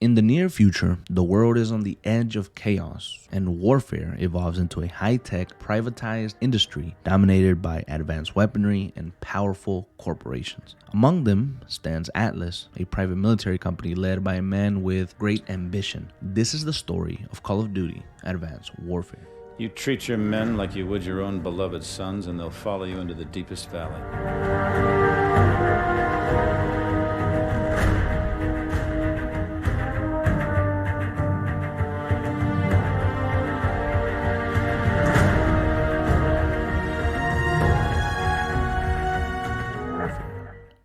In the near future, the world is on the edge of chaos, and warfare evolves into a high-tech, privatized industry dominated by advanced weaponry and powerful corporations. Among them stands Atlas, a private military company led by a man with great ambition. This is the story of Call of Duty: Advanced Warfare. You treat your men like you would your own beloved sons, and they'll follow you into the deepest valley.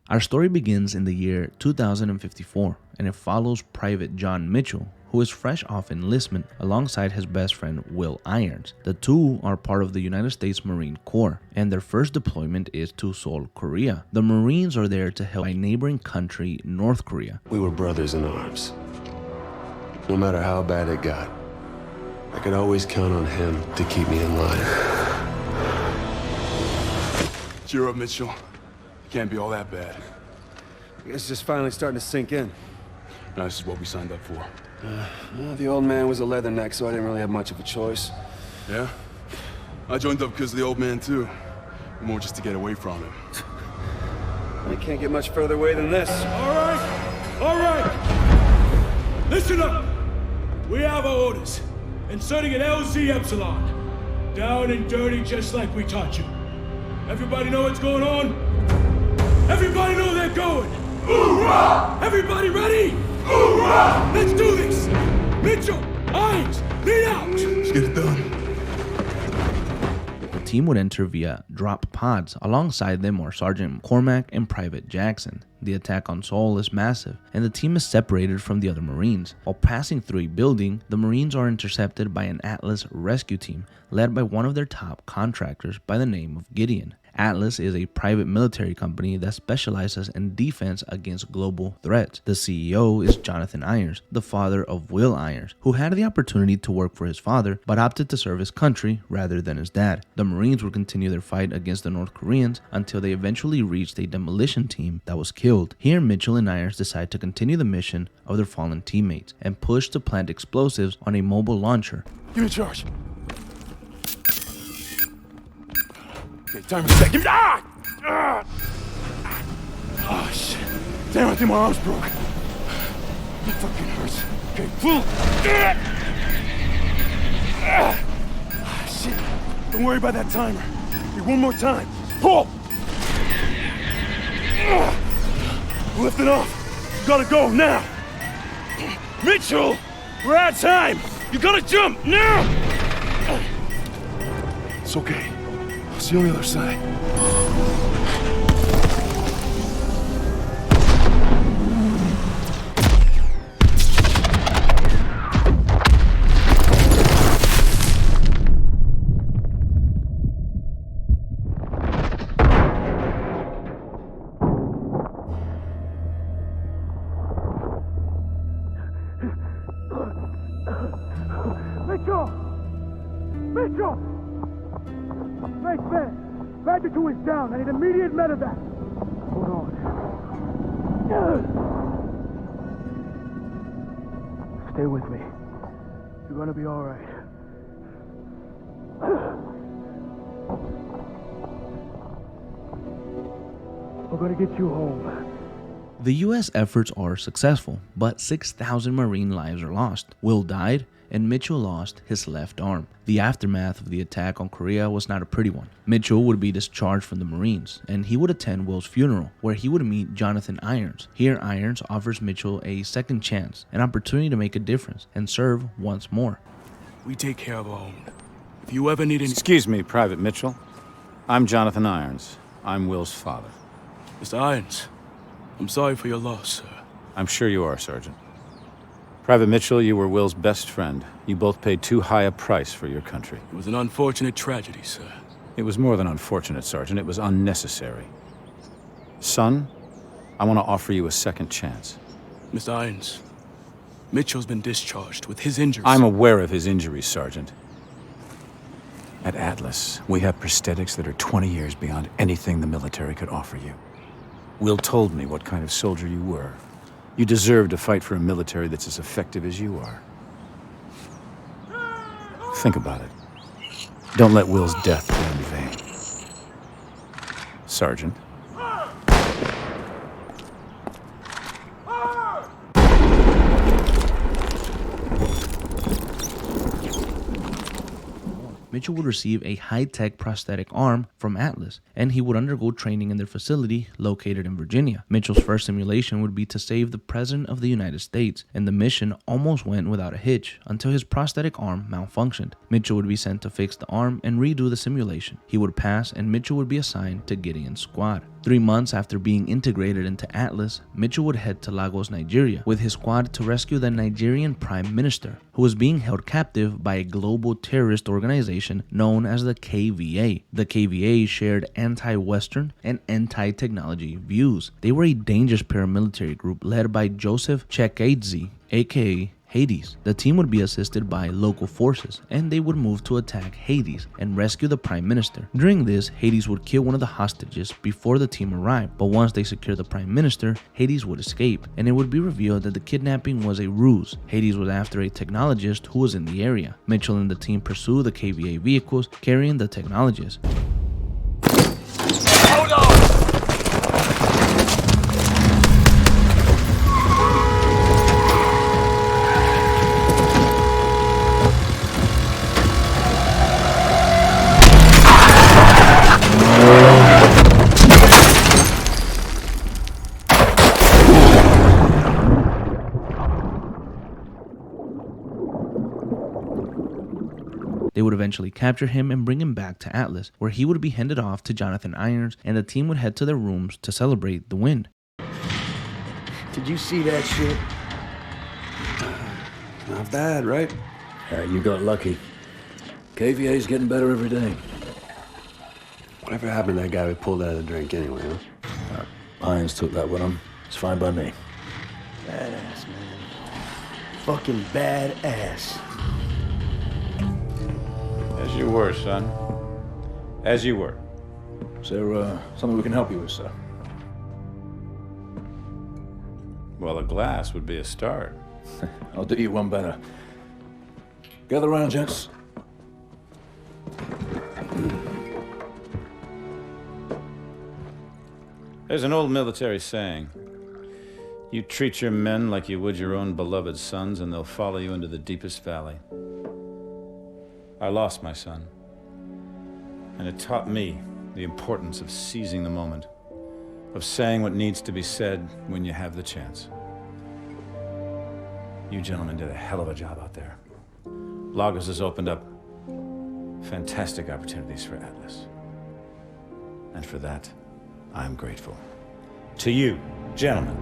Our story begins in the year 2054, and it follows Private John Mitchell, who is fresh off enlistment alongside his best friend Will Irons. The two are part of the United States Marine Corps, and their first deployment is to Seoul, Korea. The Marines are there to help a neighboring country, North Korea. We were brothers in arms. No matter how bad it got, I could always count on him to keep me in line. Cheer up, Mitchell. Can't be all that bad. It's just finally starting to sink in. No, this is what we signed up for. Well, the old man was a leatherneck, so I didn't really have much of a choice. Yeah? I joined up because of the old man, too. More just to get away from him. I can't get much further away than this. All right! Listen up! We have our orders. Inserting an LZ Epsilon. Down and dirty just like we taught you. Everybody know what's going on? Everybody know they're going! Hoorah! Everybody ready? Hoorah! Let's do this! Mitchell, Irons, lead out! Let's get it done. The team would enter via drop pods. Alongside them are Sergeant Cormack and Private Jackson. The attack on Seoul is massive, and the team is separated from the other Marines. While passing through a building, the Marines are intercepted by an Atlas rescue team led by one of their top contractors by the name of Gideon. Atlas is a private military company that specializes in defense against global threats. The CEO is Jonathan Irons, the father of Will Irons, who had the opportunity to work for his father but opted to serve his country rather than his dad. The Marines would continue their fight against the North Koreans until they eventually reached a demolition team that was killed. Here, Mitchell and Irons decide to continue the mission of their fallen teammates and push to plant explosives on a mobile launcher. Give me a charge. Okay, timer's set. Give me. Oh, shit. Damn, I think my arm's broke. It fucking hurts. Okay, full. Shit. Don't worry about that timer. Hey, one more time. Pull! Lift it off. You gotta go now. Mitchell! We're out of time! You gotta jump now! It's okay. I'll see you on the other side. Mitchell! Mitchell! Nice man! Badger 2 is down. I need immediate medevac. Hold on. Stay with me. You're gonna be all right. We're gonna get you home. The US efforts are successful, but 6,000 Marine lives are lost. Will died, and Mitchell lost his left arm. The aftermath of the attack on Korea was not a pretty one. Mitchell would be discharged from the Marines, and he would attend Will's funeral, where he would meet Jonathan Irons. Here, Irons offers Mitchell a second chance, an opportunity to make a difference, and serve once more. We take care of our own. If you ever need any... Excuse me, Private Mitchell. I'm Jonathan Irons. I'm Will's father. Mr. Irons, I'm sorry for your loss, sir. I'm sure you are, Sergeant. Private Mitchell, you were Will's best friend. You both paid too high a price for your country. It was an unfortunate tragedy, sir. It was more than unfortunate, Sergeant. It was unnecessary. Son, I want to offer you a second chance. Mr. Irons, Mitchell's been discharged with his injuries. I'm aware of his injuries, Sergeant. At Atlas, we have prosthetics that are 20 years beyond anything the military could offer you. Will told me what kind of soldier you were. You deserve to fight for a military that's as effective as you are. Think about it. Don't let Will's death be in vain. Sergeant. Mitchell would receive a high-tech prosthetic arm from Atlas, and he would undergo training in their facility located in Virginia. Mitchell's first simulation would be to save the President of the United States, and the mission almost went without a hitch until his prosthetic arm malfunctioned. Mitchell would be sent to fix the arm and redo the simulation. He would pass, and Mitchell would be assigned to Gideon's squad. 3 months after being integrated into Atlas, Mitchell would head to Lagos, Nigeria, with his squad to rescue the Nigerian Prime Minister, who was being held captive by a global terrorist organization known as the KVA. The KVA shared anti-Western and anti-technology views. They were a dangerous paramilitary group led by Joseph Chekadze, aka Hades. The team would be assisted by local forces, and they would move to attack Hades and rescue the Prime Minister. During this, Hades would kill one of the hostages before the team arrived, but once they secured the Prime Minister, Hades would escape, and it would be revealed that the kidnapping was a ruse. Hades was after a technologist who was in the area. Mitchell and the team pursue the KVA vehicles carrying the technologist. Hold on! They would eventually capture him and bring him back to Atlas, where he would be handed off to Jonathan Irons, and the team would head to their rooms to celebrate the win. Did you see that shit? Not bad, right? You got lucky. KVA's getting better every day. Whatever happened to that guy we pulled out of the drink anyway, huh? Irons took that with him. It's fine by me. Badass, man. Fucking badass. As you were, son. As you were. Is there something we can help you with, sir? Well, a glass would be a start. I'll do you one better. Gather around, gents. There's an old military saying. You treat your men like you would your own beloved sons, and they'll follow you into the deepest valley. I lost my son, and it taught me the importance of seizing the moment, of saying what needs to be said when you have the chance. You gentlemen did a hell of a job out there. Lagos has opened up fantastic opportunities for Atlas. And for that, I'm grateful. To you, gentlemen.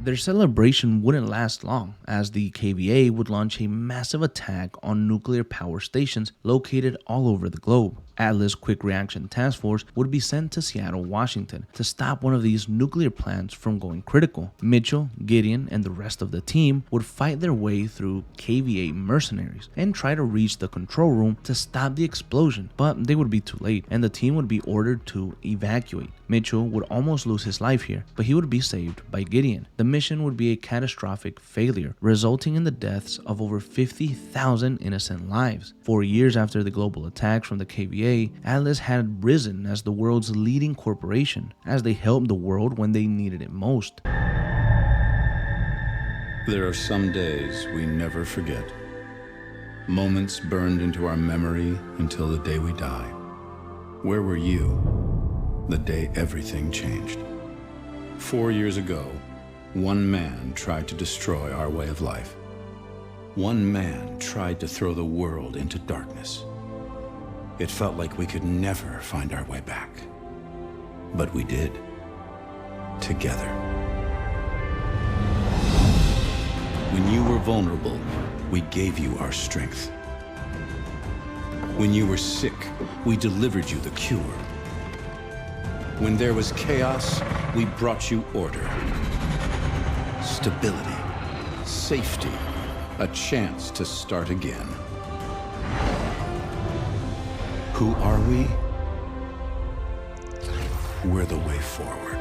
Their celebration wouldn't last long, as the KVA would launch a massive attack on nuclear power stations located all over the globe. Atlas Quick Reaction Task Force would be sent to Seattle, Washington to stop one of these nuclear plants from going critical. Mitchell, Gideon, and the rest of the team would fight their way through KVA mercenaries and try to reach the control room to stop the explosion, but they would be too late, and the team would be ordered to evacuate. Mitchell would almost lose his life here, but he would be saved by Gideon. The mission would be a catastrophic failure, resulting in the deaths of over 50,000 innocent lives. 4 years after the global attacks from the KVA, Atlas had risen as the world's leading corporation, as they helped the world when they needed it most. There are some days we never forget. Moments burned into our memory until the day we die. Where were you the day everything changed? 4 years ago, one man tried to destroy our way of life. One man tried to throw the world into darkness. It felt like we could never find our way back. But we did. Together. When you were vulnerable, we gave you our strength. When you were sick, we delivered you the cure. When there was chaos, we brought you order. Stability, safety, a chance to start again. Who are we? we're the way forward.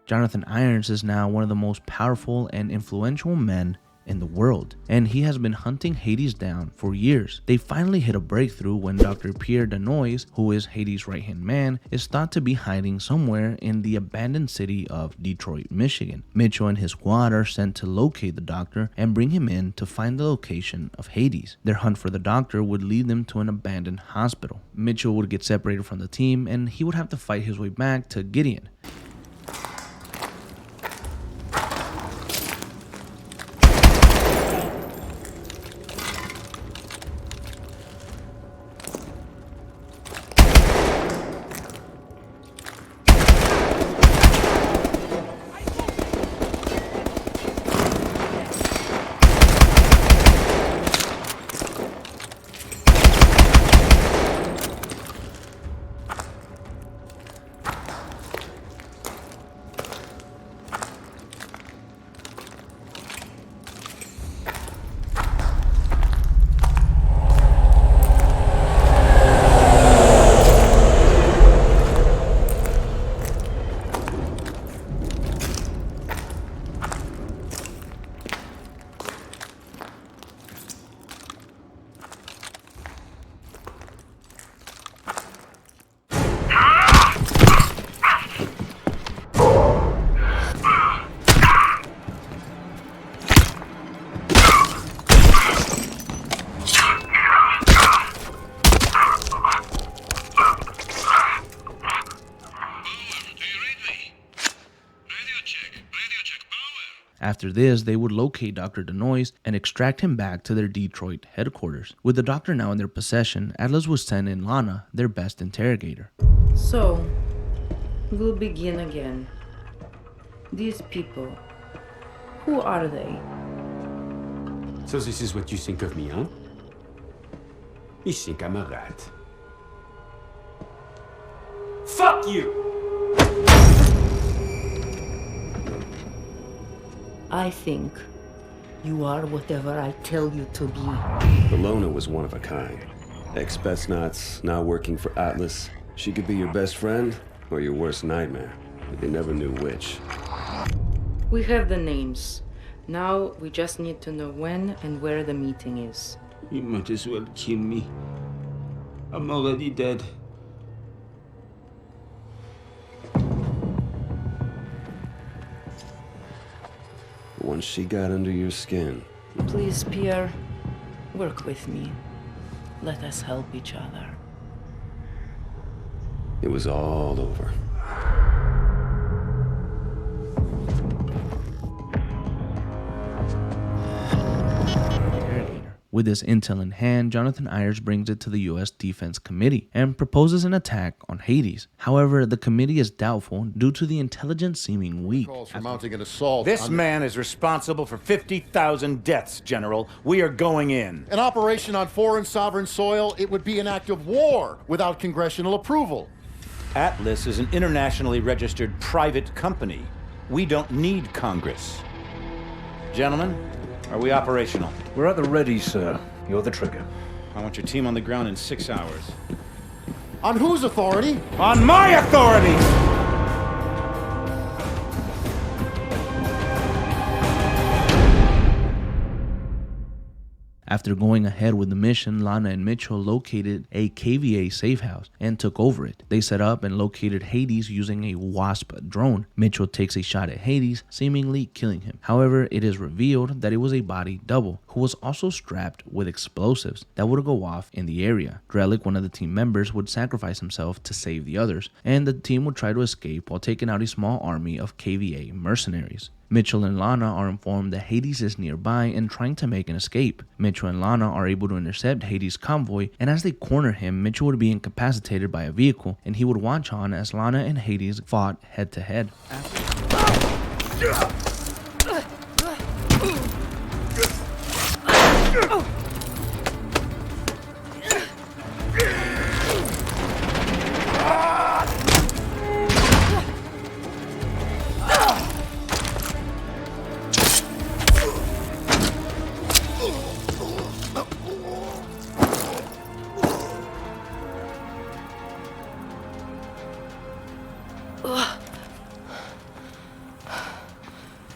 Jonathan Irons is now one of the most powerful and influential men in the world, and he has been hunting Hades down for years. They finally hit a breakthrough when Dr. Pierre Denoise, who is Hades' right-hand man, is thought to be hiding somewhere in the abandoned city of Detroit, Michigan. Mitchell and his squad are sent to locate the doctor and bring him in to find the location of Hades. Their hunt for the doctor would lead them to an abandoned hospital. Mitchell would get separated from the team, and he would have to fight his way back to Gideon. After this, they would locate Dr. Denoise and extract him back to their Detroit headquarters. With the doctor now in their possession, Atlas would send in Lana, their best interrogator. So, we'll begin again. These people, who are they? So this is what you think of me, huh? You think I'm a rat. Fuck you! I think you are whatever I tell you to be. Ilona was one of a kind. Ex-Spetsnaz, now working for Atlas. She could be your best friend or your worst nightmare, but you never knew which. We have the names. Now we just need to know when and where the meeting is. You might as well kill me. I'm already dead. Once she got under your skin, Please, Pierre, work with me. Let us help each other. it was all over. With this intel in hand, Jonathan Irons brings it to the U.S. Defense Committee and proposes an attack on Hades. However, the committee is doubtful due to the intelligence seeming weak. Calls for mounting an assault. This on man is responsible for 50,000 deaths, General. We are going in. an operation on foreign sovereign soil. It would be an act of war without congressional approval. Atlas is an internationally registered private company. We don't need Congress. Gentlemen, are we operational? We're at the ready, sir. You're the trigger. I want your team on the ground in 6 hours. On whose authority? On my authority! After going ahead with the mission, Lana and Mitchell located a KVA safe house and took over it. They set up and located Hades using a Wasp drone. Mitchell takes a shot at Hades, seemingly killing him. However, it is revealed that it was a body double who was also strapped with explosives that would go off in the area. Drellick, one of the team members, would sacrifice himself to save the others, and the team would try to escape while taking out a small army of KVA mercenaries. Mitchell and Lana are informed that Hades is nearby and trying to make an escape. Mitchell and Lana are able to intercept Hades' convoy, and as they corner him, Mitchell would be incapacitated by a vehicle, and he would watch on as Lana and Hades fought head to head.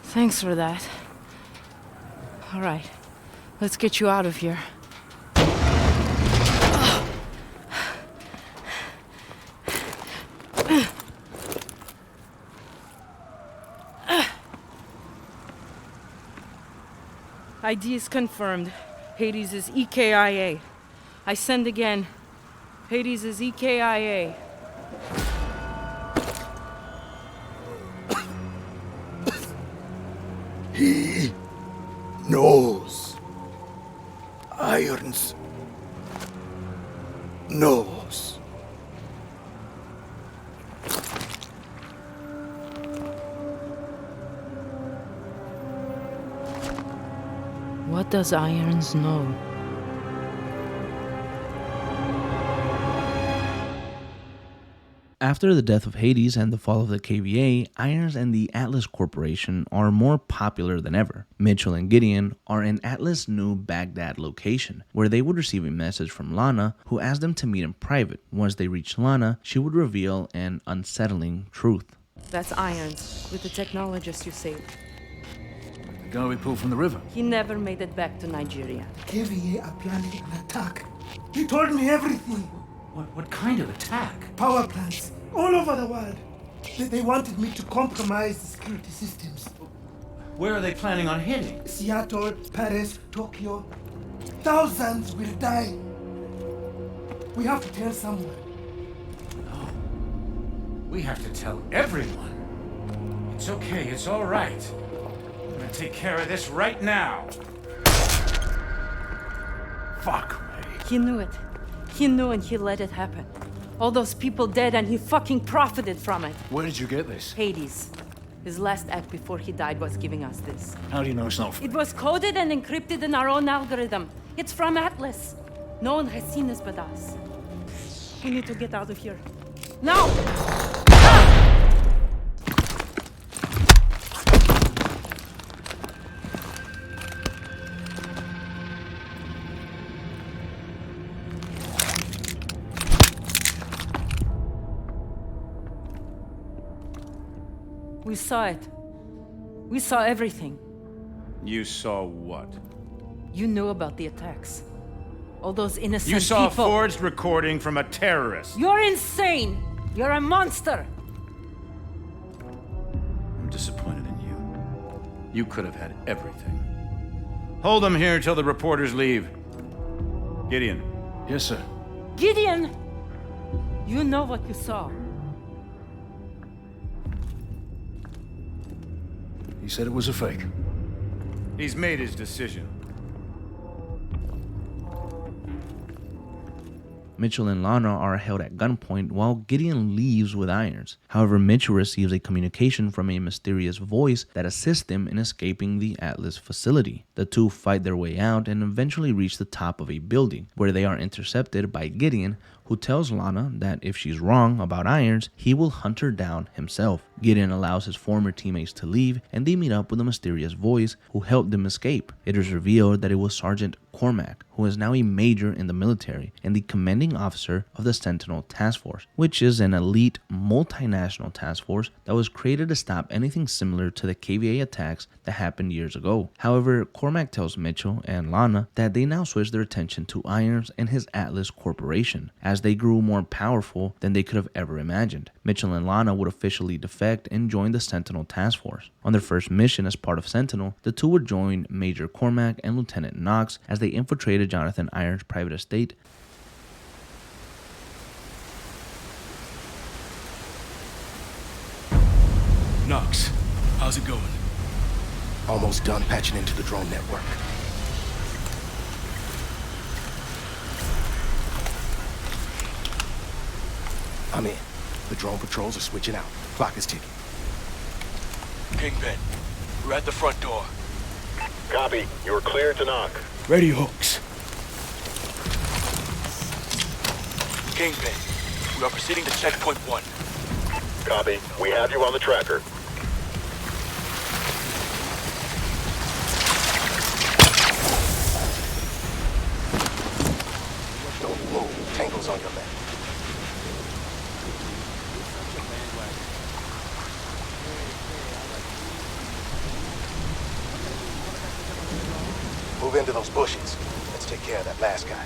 Thanks for that. All right, let's get you out of here. ID is confirmed. Hades is EKIA. I send again. Hades is EKIA. He knows. Irons knows. What does Irons know? After the death of Hades and the fall of the KVA, Irons and the Atlas Corporation are more popular than ever. Mitchell and Gideon are in Atlas' new Baghdad location, where they would receive a message from Lana, who asked them to meet in private. Once they reached Lana, she would reveal an unsettling truth. That's Irons, with the technologist you saved. The guy we pulled from the river. He never made it back to Nigeria. KVA are planning an attack. He told me everything. What kind of attack? Power plants all over the world. They wanted me to compromise the security systems. Where are they planning on hitting? Seattle, Paris, Tokyo. Thousands will die. We have to tell someone. No. We have to tell everyone. It's okay, it's all right. I'm gonna take care of this right now. Fuck me. He knew it. He knew and he let it happen. All those people dead and he fucking profited from it. Where did you get this? Hades. His last act before he died was giving us this. How do you know it's not It was coded and encrypted in our own algorithm. It's from Atlas. No one has seen this but us. We need to get out of here. Now! We saw it. We saw everything. You saw what? You knew about the attacks. All those innocent You saw people. a forged recording from a terrorist. You're insane! You're a monster! I'm disappointed in you. You could have had everything. Hold them here till the reporters leave. Gideon. Yes, sir. Gideon! You know what you saw. He said it was a fake. He's made his decision. Mitchell and Lana are held at gunpoint while Gideon leaves with Irons. However, Mitchell receives a communication from a mysterious voice that assists him in escaping the Atlas facility. The two fight their way out and eventually reach the top of a building, where they are intercepted by Gideon, who tells Lana that if she's wrong about Irons, he will hunt her down himself. Gideon allows his former teammates to leave, and they meet up with a mysterious voice who helped them escape. It is revealed that it was Sergeant Cormac, who is now a major in the military and the commanding officer of the Sentinel Task Force, which is an elite multinational task force that was created to stop anything similar to the KVA attacks that happened years ago. However, Cormac tells Mitchell and Lana that they now switch their attention to Irons and his Atlas Corporation, as they grew more powerful than they could have ever imagined. Mitchell and Lana would officially defect and join the Sentinel Task Force. On their first mission as part of Sentinel, the two would join Major Cormac and Lieutenant Knox as they infiltrated Jonathan Irons' private estate. Knox, how's it going? Almost done patching into the drone network. I'm in. The drone patrols are switching out. Clock is ticking. Kingpin, we're at the front door. Copy. You're clear to knock. Ready, Hooks. Kingpin, we are proceeding to checkpoint 1. Copy. We have you on the tracker. Don't move. Tangle's on your left. into those bushes. Let's take care of that last guy.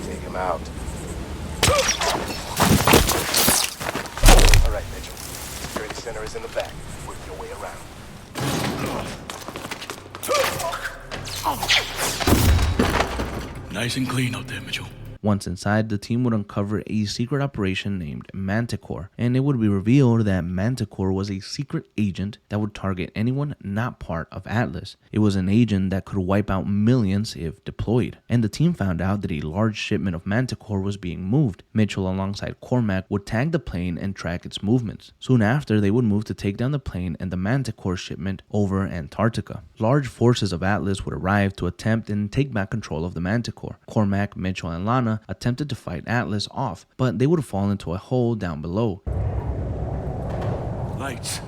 Take him out. All right, Mitchell. Security center is in the back. Work your way around. Nice and clean out there, Mitchell. Once inside, the team would uncover a secret operation named Manticore, and it would be revealed that Manticore was a secret agent that would target anyone not part of Atlas. It was an agent that could wipe out millions if deployed, and the team found out that a large shipment of Manticore was being moved. Mitchell, alongside Cormac, would tag the plane and track its movements. Soon after, they would move to take down the plane and the Manticore shipment over Antarctica. Large forces of Atlas would arrive to attempt and take back control of the Manticore. Cormac, Mitchell, and Lana attempted to fight Atlas off, but they would fall into a hole down below. Lights.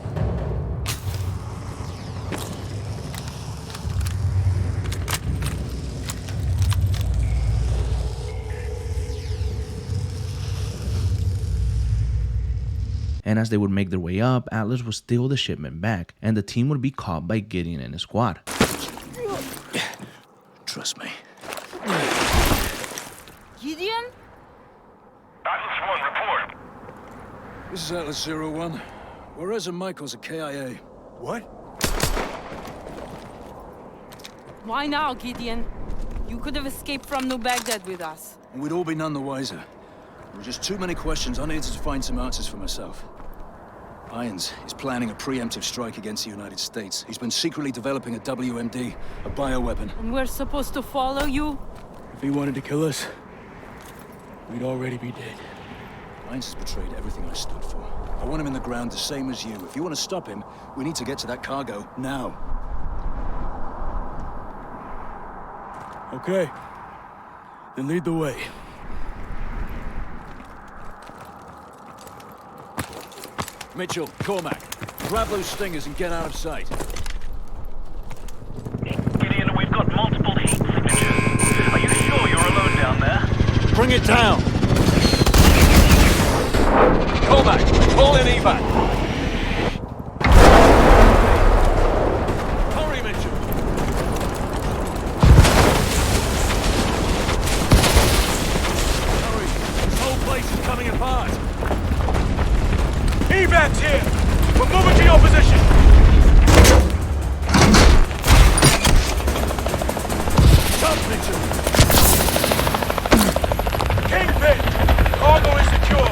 And as they would make their way up, Atlas would steal the shipment back, and the team would be caught by Gideon and his squad. Trust me. Gideon? Atlas 1, report. This is Atlas 01. Juarez and Michaels at KIA. What? Why now, Gideon? You could have escaped from New Baghdad with us. And we'd all be none the wiser. There were just too many questions. I needed to find some answers for myself. Irons is planning a preemptive strike against the United States. He's been secretly developing a WMD, a bioweapon. And we're supposed to follow you? If he wanted to kill us, we'd already be dead. Irons has betrayed everything I stood for. I want him in the ground the same as you. If you want to stop him, we need to get to that cargo now. Okay. Then lead the way. Mitchell, Cormac, grab those stingers and get out of sight. Gideon, we've got multiple heat signatures. Are you sure you're alone down there? Bring it down! Cormac, pull in evac! Hurry, Mitchell! Hurry, this whole place is coming apart! Evac's here! We're moving to your position! Jump, Mitchell! Kingpin! Cargo is secure!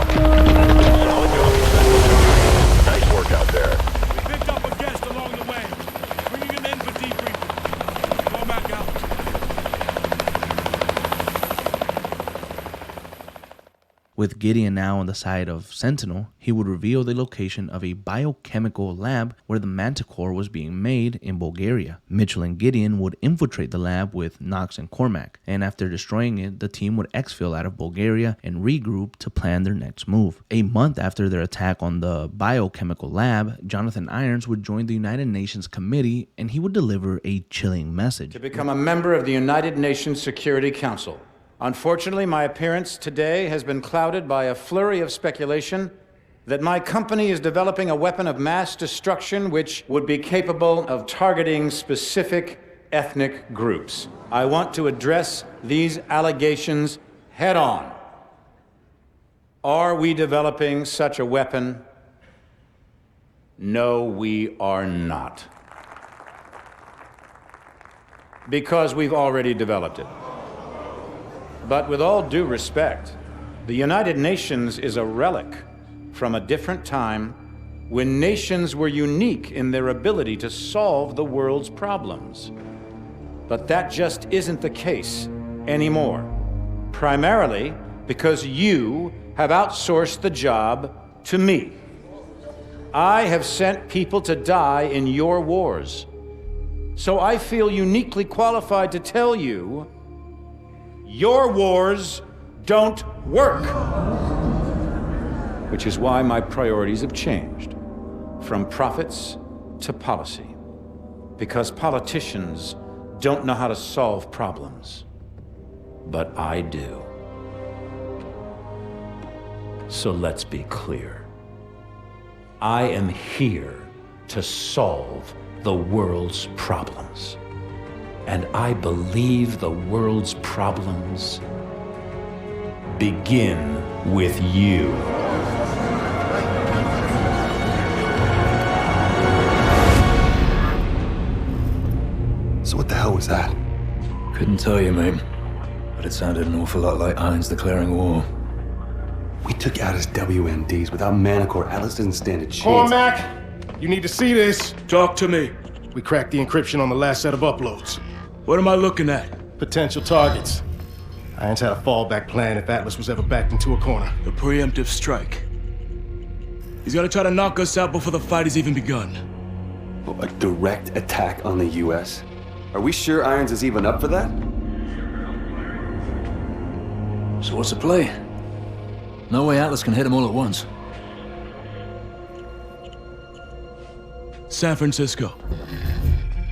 Nice work out there. We picked up a guest along the way. Bringing him in for debriefing. Go back out. With Gideon now on the side of Sentinel, he would reveal the location of a biochemical lab where the Manticore was being made in Bulgaria. Mitchell and Gideon would infiltrate the lab with Knox and Cormac, and after destroying it, the team would exfil out of Bulgaria and regroup to plan their next move. A month after their attack on the biochemical lab, Jonathan Irons would join the United Nations Committee, and he would deliver a chilling message. To become a member of the United Nations Security Council. Unfortunately, my appearance today has been clouded by a flurry of speculation that my company is developing a weapon of mass destruction which would be capable of targeting specific ethnic groups. I want to address these allegations head on. Are we developing such a weapon? No, we are not. Because we've already developed it. But with all due respect, the United Nations is a relic from a different time when nations were unique in their ability to solve the world's problems. But that just isn't the case anymore. Primarily because you have outsourced the job to me. I have sent people to die in your wars. So I feel uniquely qualified to tell you your wars don't work. Which is why my priorities have changed from profits to policy. Because politicians don't know how to solve problems. But I do. So let's be clear. I am here to solve the world's problems. And I believe the world's problems begin with you. So what the hell was that? Couldn't tell you, mate. But it sounded an awful lot like Irons declaring war. We took out his WMDs. Without Manticore, Atlas doesn't stand a chance. Cormac, you need to see this. Talk to me. We cracked the encryption on the last set of uploads. What am I looking at? Potential targets. Irons had a fallback plan if Atlas was ever backed into a corner. A preemptive strike. He's gonna try to knock us out before the fight has even begun. Oh, a direct attack on the U.S.? Are we sure Irons is even up for that? So what's the play? No way Atlas can hit them all at once. San Francisco.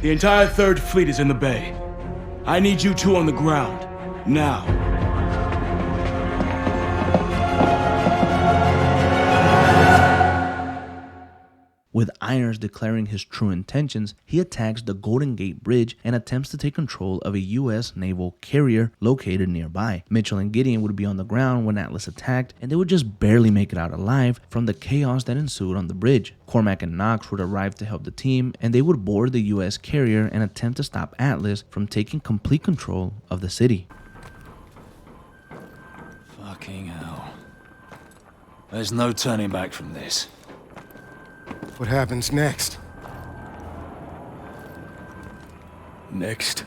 The entire 3rd Fleet is in the bay. I need you two on the ground. Now. With Irons declaring his true intentions, he attacks the Golden Gate Bridge and attempts to take control of a U.S. naval carrier located nearby. Mitchell and Gideon would be on the ground when Atlas attacked, and they would just barely make it out alive from the chaos that ensued on the bridge. Cormac and Knox would arrive to help the team, and they would board the U.S. carrier and attempt to stop Atlas from taking complete control of the city. Fucking hell. There's no turning back from this. What happens next? Next.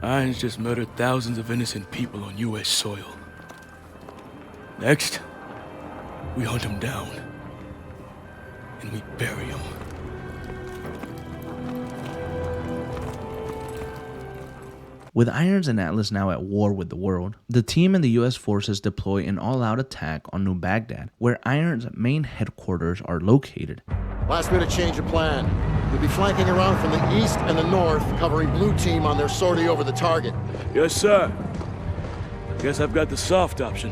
Irons just murdered thousands of innocent people on U.S. soil. Next, we hunt him down. And we bury him. With Irons and Atlas now at war with the world, the team and the US forces deploy an all-out attack on New Baghdad, where Irons' main headquarters are located. Last minute change of plan. We'll be flanking around from the east and the north, covering blue team on their sortie over the target. Yes, sir. Guess I've got the soft option.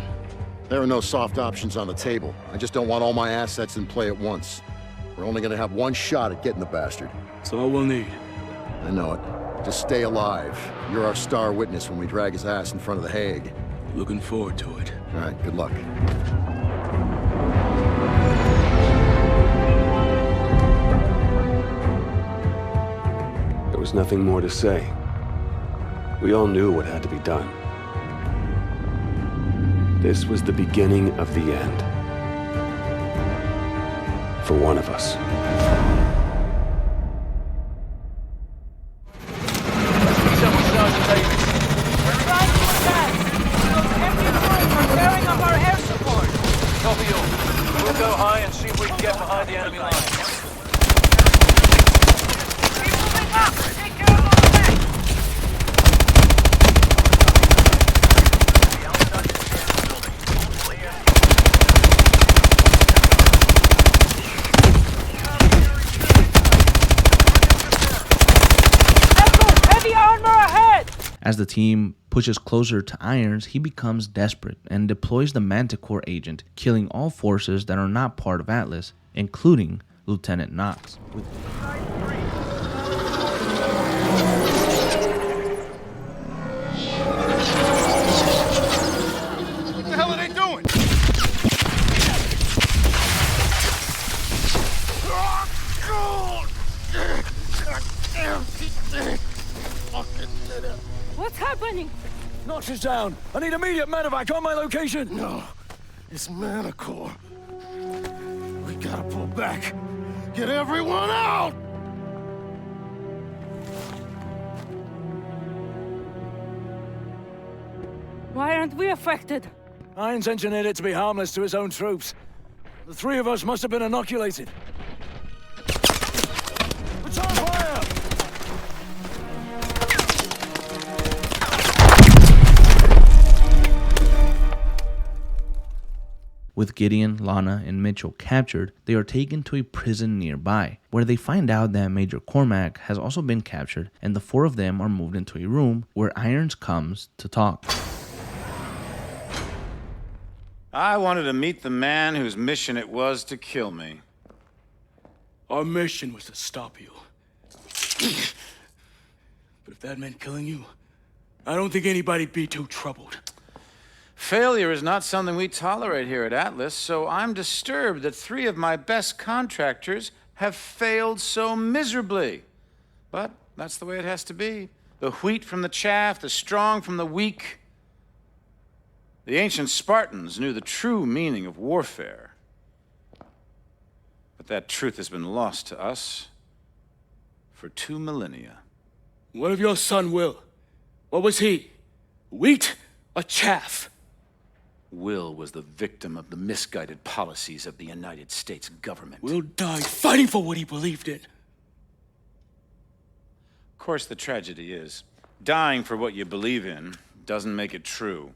There are no soft options on the table. I just don't want all my assets in play at once. We're only gonna have one shot at getting the bastard. That's all we'll need. I know it. Just stay alive. You're our star witness when we drag his ass in front of the Hague. Looking forward to it. All right, good luck. There was nothing more to say. We all knew what had to be done. This was the beginning of the end. For one of us. As the team pushes closer to Irons, he becomes desperate and deploys the Manticore agent, killing all forces that are not part of Atlas, including Lieutenant Knox. What the hell are they doing? What's happening? Knox is down. I need immediate medevac on my location. No, it's Manticore. We gotta pull back. Get everyone out! Why aren't we affected? Irons engineered it to be harmless to his own troops. The 3 of us must have been inoculated. Return fire! With Gideon, Lana, and Mitchell captured, they are taken to a prison nearby, where they find out that Major Cormac has also been captured, and the 4 of them are moved into a room where Irons comes to talk. I wanted to meet the man whose mission it was to kill me. Our mission was to stop you. But if that meant killing you, I don't think anybody'd be too troubled. Failure is not something we tolerate here at Atlas, so I'm disturbed that 3 of my best contractors have failed so miserably. But that's the way it has to be. The wheat from the chaff, the strong from the weak. The ancient Spartans knew the true meaning of warfare. But that truth has been lost to us for 2 millennia. What of your son, Will? What was he? Wheat or chaff? Will was the victim of the misguided policies of the United States government. Will died fighting for what he believed in. Of course, the tragedy is, dying for what you believe in doesn't make it true.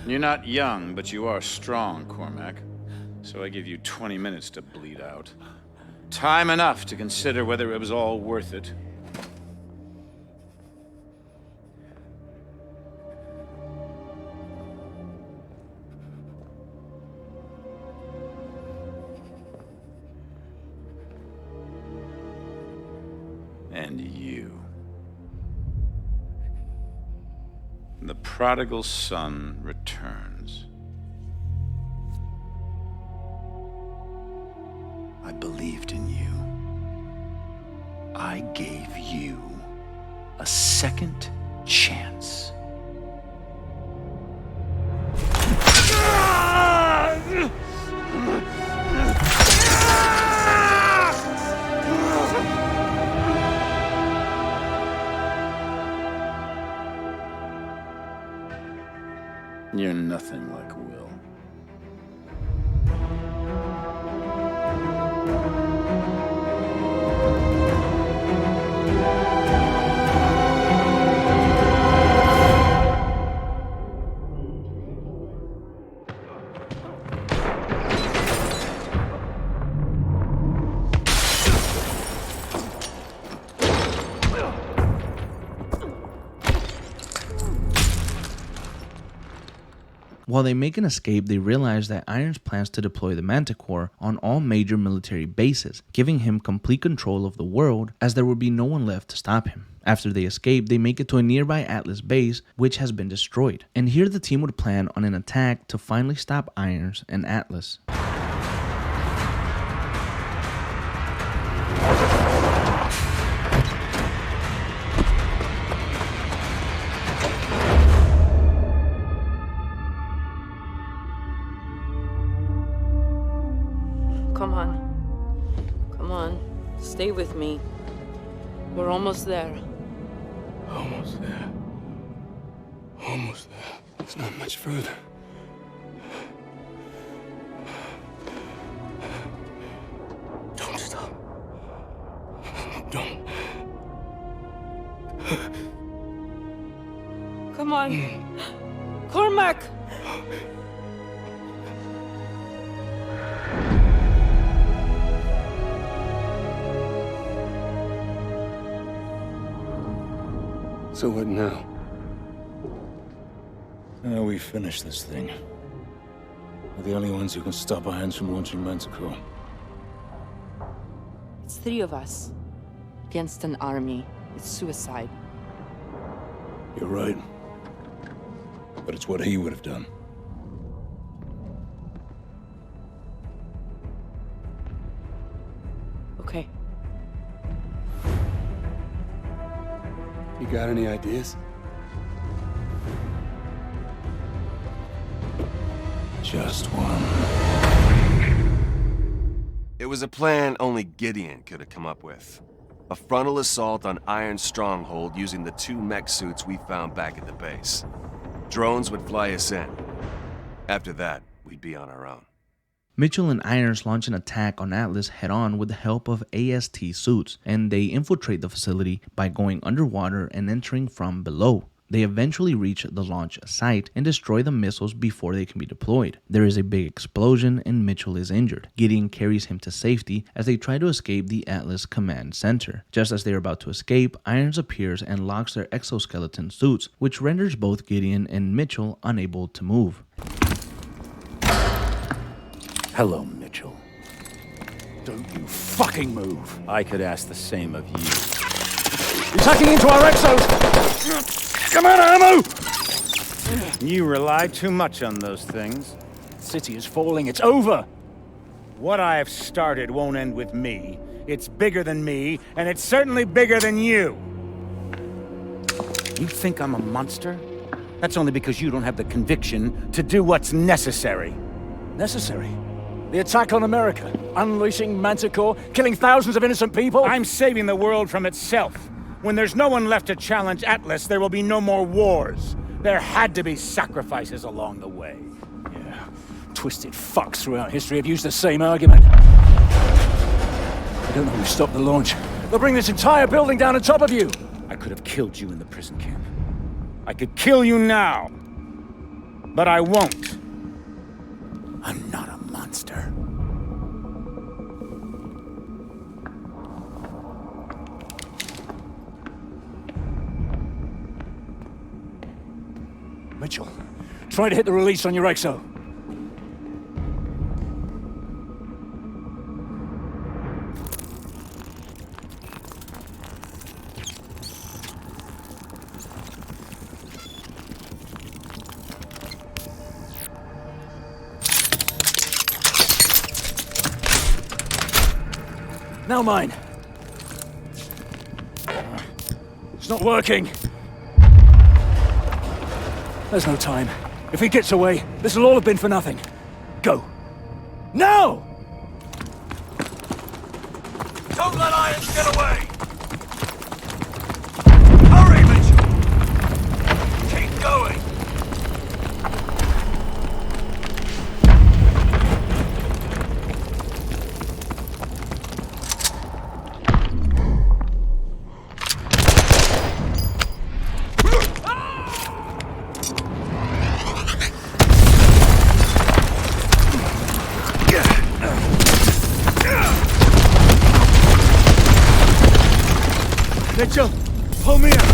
You're not young, but you are strong, Cormac. So I give you 20 minutes to bleed out. Time enough to consider whether it was all worth it. And you. The prodigal son returns. I believed in you. I gave you a second chance. You're nothing like Will. While they make an escape, they realize that Irons plans to deploy the Manticore on all major military bases, giving him complete control of the world as there would be no one left to stop him. After they escape, they make it to a nearby Atlas base, which has been destroyed. And here the team would plan on an attack to finally stop Irons and Atlas. Come on. Come on. Stay with me. We're almost there. Almost there. Almost there. It's not much further. Don't stop. Don't. Come on. Cormac! So what now? Now we finish this thing. We're the only ones who can stop Irons from launching Manticore. It's 3 of us. Against an army. It's suicide. You're right. But it's what he would have done. Okay. You got any ideas? Just one. It was a plan only Gideon could have come up with. A frontal assault on Iron's stronghold using the 2 mech suits we found back at the base. Drones would fly us in. After that, we'd be on our own. Mitchell and Irons launch an attack on Atlas head-on with the help of AST suits, and they infiltrate the facility by going underwater and entering from below. They eventually reach the launch site and destroy the missiles before they can be deployed. There is a big explosion and Mitchell is injured. Gideon carries him to safety as they try to escape the Atlas command center. Just as they are about to escape, Irons appears and locks their exoskeleton suits, which renders both Gideon and Mitchell unable to move. Hello, Mitchell. Don't you fucking move. I could ask the same of you. He's hacking into our exos! Come on, ammo! You rely too much on those things. The city is falling. It's over. What I have started won't end with me. It's bigger than me, and it's certainly bigger than you. You think I'm a monster? That's only because you don't have the conviction to do what's necessary. Necessary? The attack on America, unleashing Manticore, killing thousands of innocent people? I'm saving the world from itself. When there's no one left to challenge Atlas, there will be no more wars. There had to be sacrifices along the way. Yeah, twisted fucks throughout history have used the same argument. I don't know who stopped the launch. They'll bring this entire building down on top of you. I could have killed you in the prison camp. I could kill you now. But I won't. I'm not a monster. Mitchell, try to hit the release on your exo. Now mine. It's not working. There's no time. If he gets away, this will all have been for nothing. Go. Now! Don't let Irons get away! Hurry, Mitchell! Keep going! Mitchell, pull me up.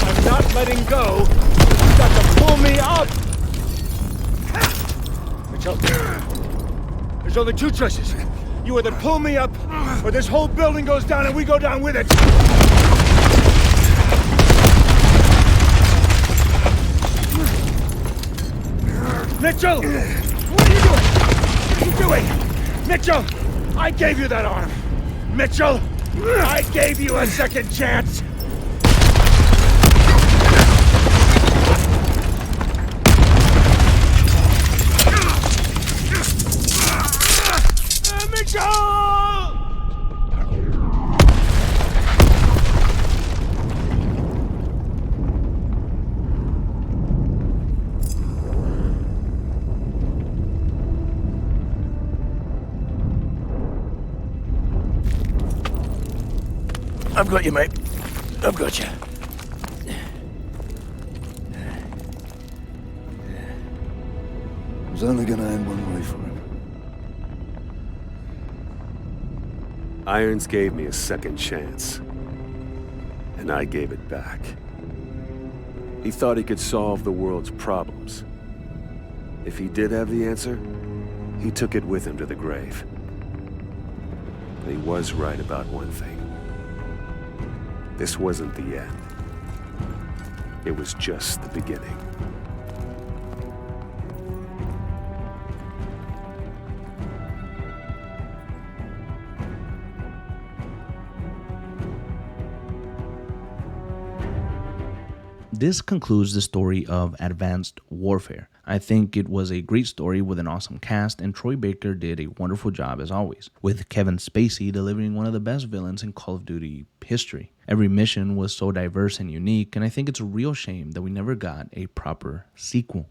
I'm not letting go. You've got to pull me up. Mitchell, there's only two choices. You either pull me up, or this whole building goes down and we go down with it. Mitchell! What are you doing? What are you doing? Mitchell! I gave you that arm! Mitchell! I gave you a second chance! Mitchell! I've got you, mate. I've got you. It was only gonna end one way for him. Irons gave me a second chance, and I gave it back. He thought he could solve the world's problems. If he did have the answer, he took it with him to the grave. But he was right about one thing. This wasn't the end. It was just the beginning. This concludes the story of Advanced Warfare. I think it was a great story with an awesome cast, and Troy Baker did a wonderful job as always, with Kevin Spacey delivering one of the best villains in Call of Duty history. Every mission was so diverse and unique, and I think it's a real shame that we never got a proper sequel.